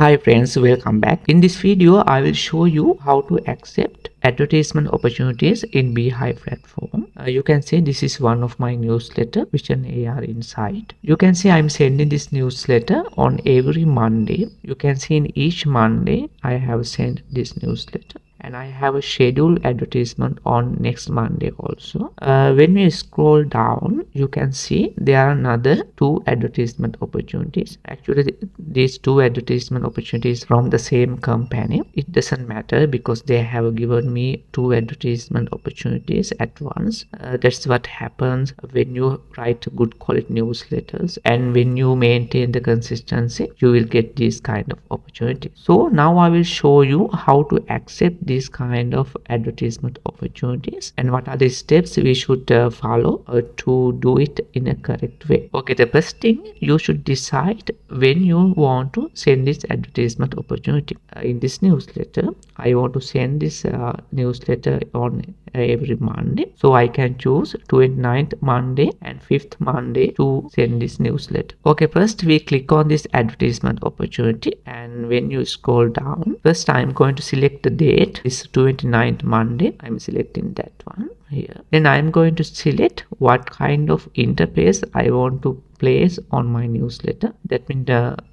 Hi friends, welcome back. In this video, I will show you how to accept advertisement opportunities in Beehiiv platform. You can see this is one of my newsletter which an AR inside. You can see I'm sending this newsletter on every Monday. You can see in each Monday I have sent this newsletter. And I have a scheduled advertisement on next Monday also. When we scroll down, you can see there are another two advertisement opportunities. Actually, these two advertisement opportunities from the same company. It doesn't matter because they have given me two advertisement opportunities at once. That's what happens when you write good quality newsletters, and when you maintain the consistency, you will get this kind of opportunity. So now I will show you how to accept these kind of advertisement opportunities and what are the steps we should follow to do it in a correct way. Okay, the first thing, you should decide when you want to send this advertisement opportunity. In this newsletter, I want to send this newsletter on every Monday, so I can choose 29th Monday and 5th Monday to send this newsletter. Okay, first we click on this advertisement opportunity, and when you scroll down, first I'm going to select the date. This 29th Monday, I'm selecting that one here. Then I'm going to select what kind of interface I want to place on my newsletter. That means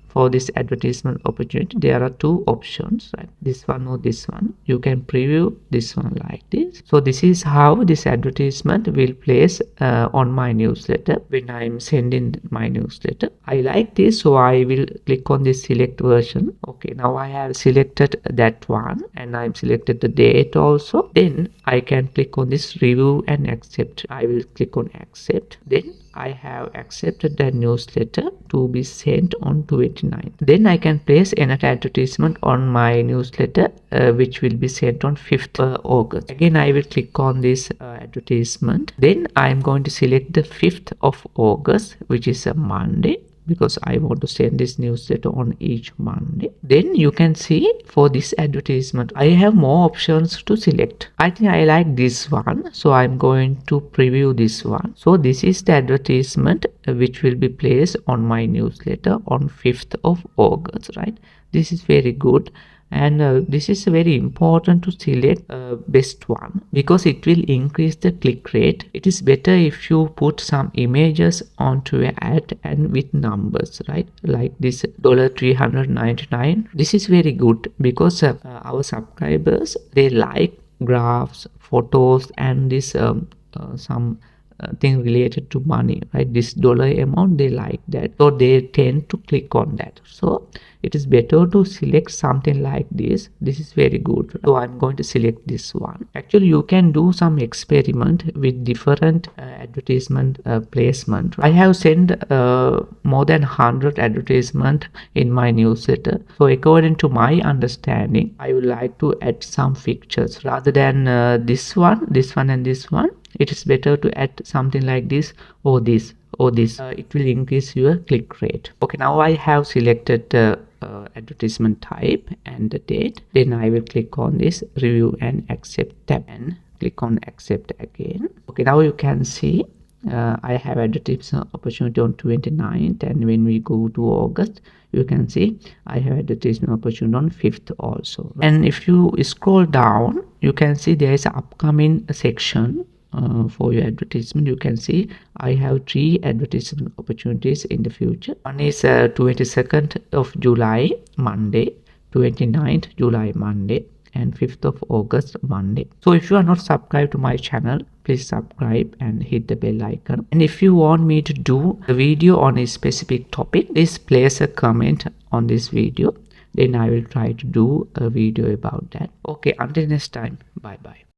for this advertisement opportunity, there are two options, right? This one or this one. You can preview this one like this. So this is how this advertisement will place on my newsletter when I'm sending my newsletter. I like this, so I will click on this select version. Okay, now I have selected that one, and I'm selected the date also. Then I can click on this review and accept. I will click on accept. Then I have accepted the newsletter to be sent on 29th. Then I can place another advertisement on my newsletter which will be sent on 5th August. Again, I will click on this advertisement. Then I am going to select the 5th of August, which is a Monday, because I want to send this newsletter on each Monday. Then you can see for this advertisement, I have more options to select. I think I like this one, so I'm going to preview this one. So this is the advertisement which will be placed on my newsletter on 5th of August, right? This is very good. And this is very important to select best one, because it will increase the click rate. It is better if you put some images onto your ad and with numbers, right? Like this $399. This is very good because our subscribers, they like graphs, photos, and this some thing related to money, right? This dollar amount, they like that, so they tend to click on that. So it is better to select something like this. This is very good. So I'm going to select this one. Actually, you can do some experiment with different advertisement placement. I have sent more than 100 advertisement in my newsletter. So according to my understanding, I would like to add some pictures rather than this one, and this one. It is better to add something like this or this or this. It will increase your click rate. Okay, now I have selected the advertisement type and the date. Then I will click on this review and accept tab and click on accept again. Okay, now you can see I have advertisement opportunity on 29th, and when we go to August, you can see I have advertisement opportunity on 5th also. And if you scroll down, you can see there is an upcoming section for your advertisement. You can see I have 3 advertisement opportunities in the future. One is 22nd of July Monday, 29th July Monday, and 5th of August Monday. So if you are not subscribed to my channel, please subscribe and hit the bell icon. And if you want me to do a video on a specific topic, please place a comment on this video. Then I will try to do a video about that. Okay, until next time, bye bye.